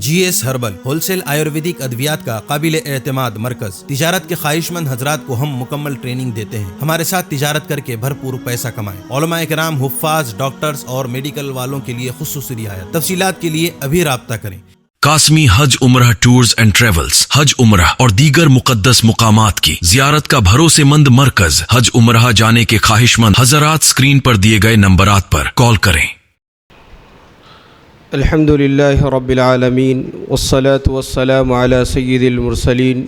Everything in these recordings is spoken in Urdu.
جی S herbal wholesale ayurvedic ادویات کا قابل اعتماد مرکز۔ تجارت کے خواہش مند حضرات کو ہم مکمل ٹریننگ دیتے ہیں۔ ہمارے ساتھ تجارت کر کے بھرپور پیسہ کمائیں۔ علماء کرام، حفاظ، ڈاکٹرز اور میڈیکل والوں کے لیے خصوصی رعایت۔ تفصیلات کے لیے ابھی رابطہ کریں۔ قاسمی حج عمرہ ٹورز اینڈ ٹریولز حج عمرہ اور دیگر مقدس مقامات کی زیارت کا بھروسے مند مرکز۔ حج عمرہ جانے کے خواہش مند حضرات اسکرین پر دیے گئے نمبرات پر کال کریں۔ الحمد للہ رب العالمین والصلاة والسلام علی سید المرسلین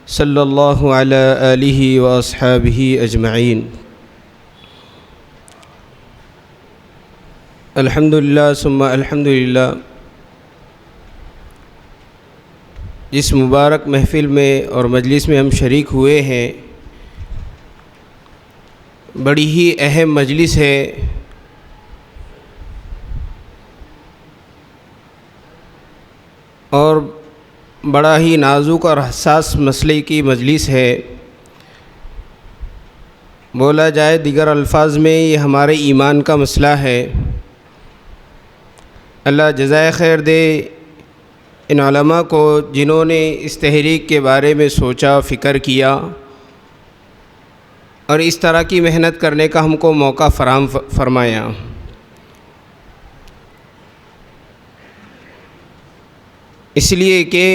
صلی اللہ علی آلہ واصحابہ اجمعین۔ الحمد للہ ثم الحمد للہ، جس مبارک محفل میں اور مجلس میں ہم شریک ہوئے ہیں، بڑی ہی اہم مجلس ہے۔ اور بڑا ہی نازک اور حساس مسئلے کی مجلس ہے۔ بولا جائے دیگر الفاظ میں، یہ ہمارے ایمان کا مسئلہ ہے۔ اللہ جزائے خیر دے ان علماء کو جنہوں نے اس تحریک کے بارے میں سوچا، فکر کیا اور اس طرح کی محنت کرنے کا ہم کو موقع فراہم فرمایا۔ اس لیے کہ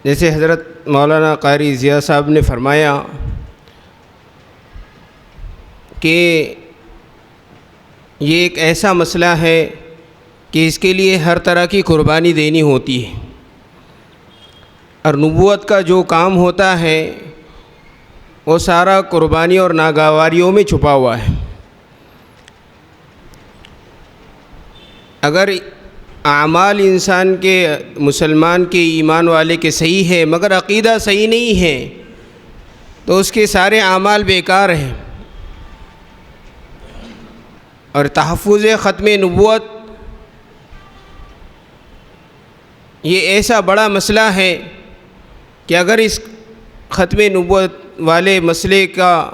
جیسے حضرت مولانا قاری ضیاء صاحب نے فرمایا کہ یہ ایک ایسا مسئلہ ہے کہ اس کے لیے ہر طرح کی قربانی دینی ہوتی ہے، اور نبوت کا جو کام ہوتا ہے وہ سارا قربانی اور ناگواریوں میں چھپا ہوا ہے۔ اگر اعمال انسان کے، مسلمان کے، ایمان والے کے صحیح ہے مگر عقیدہ صحیح نہیں ہے تو اس کے سارے اعمال بیکار ہیں۔ اور تحفظ ختم نبوت یہ ایسا بڑا مسئلہ ہے کہ اگر اس ختم نبوت والے مسئلے کا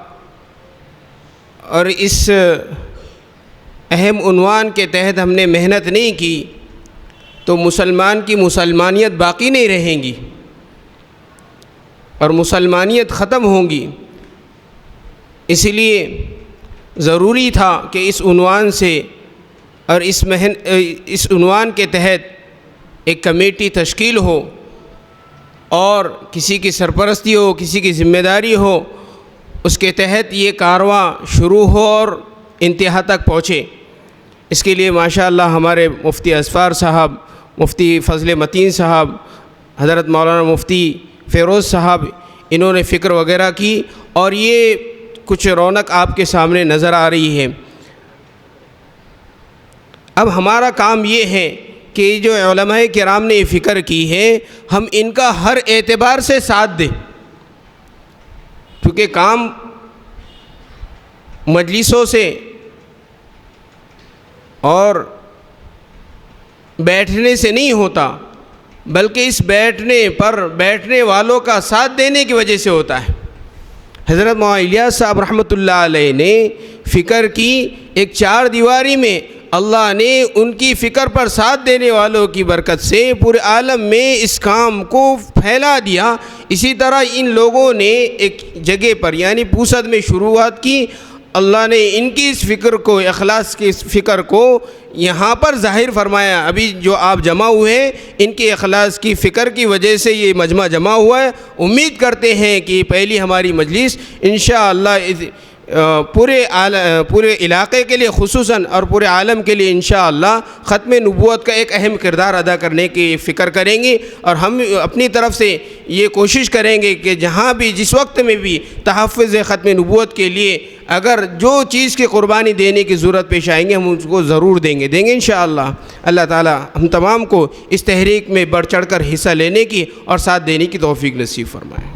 اور اس اہم عنوان کے تحت ہم نے محنت نہیں کی تو مسلمان کی مسلمانیت باقی نہیں رہیں گی اور مسلمانیت ختم ہوگی۔ اس لیے ضروری تھا کہ اس عنوان سے اور اس عنوان کے تحت ایک کمیٹی تشکیل ہو اور کسی کی سرپرستی ہو، کسی کی ذمہ داری ہو، اس کے تحت یہ کارواں شروع ہو اور انتہا تک پہنچے۔ اس کے لیے ماشاءاللہ ہمارے مفتی اسفار صاحب، مفتی فضل متین صاحب، حضرت مولانا مفتی فیروز صاحب، انہوں نے فکر وغیرہ کی اور یہ کچھ رونق آپ کے سامنے نظر آ رہی ہے۔ اب ہمارا کام یہ ہے کہ جو علماء کرام نے یہ فکر کی ہے ہم ان کا ہر اعتبار سے ساتھ دیں، کیونکہ کام مجلسوں سے اور بیٹھنے سے نہیں ہوتا، بلکہ اس بیٹھنے پر بیٹھنے والوں کا ساتھ دینے کی وجہ سے ہوتا ہے۔ حضرت مولانا الیاس صاحب رحمۃ اللہ علیہ نے فکر کی، ایک چار دیواری میں اللہ نے ان کی فکر پر ساتھ دینے والوں کی برکت سے پورے عالم میں اس کام کو پھیلا دیا۔ اسی طرح ان لوگوں نے ایک جگہ پر یعنی پوسد میں شروعات کی، اللہ نے ان کی اس فکر کو، اخلاص کی اس فکر کو یہاں پر ظاہر فرمایا۔ ابھی جو آپ جمع ہوئے ہیں ان کے اخلاص کی فکر کی وجہ سے یہ مجمع جمع ہوا ہے۔ امید کرتے ہیں کہ پہلی ہماری مجلس انشاءاللہ پورے علاقے کے لیے خصوصاً اور پورے عالم کے لیے انشاءاللہ ختم نبوت کا ایک اہم کردار ادا کرنے کی فکر کریں گے، اور ہم اپنی طرف سے یہ کوشش کریں گے کہ جہاں بھی، جس وقت میں بھی تحفظ ختم نبوت کے لیے اگر جو چیز کی قربانی دینے کی ضرورت پیش آئیں گے ہم اس کو ضرور دیں گے انشاءاللہ۔ اللہ تعالی ہم تمام کو اس تحریک میں بڑھ چڑھ کر حصہ لینے کی اور ساتھ دینے کی توفیق نصیب فرمائے۔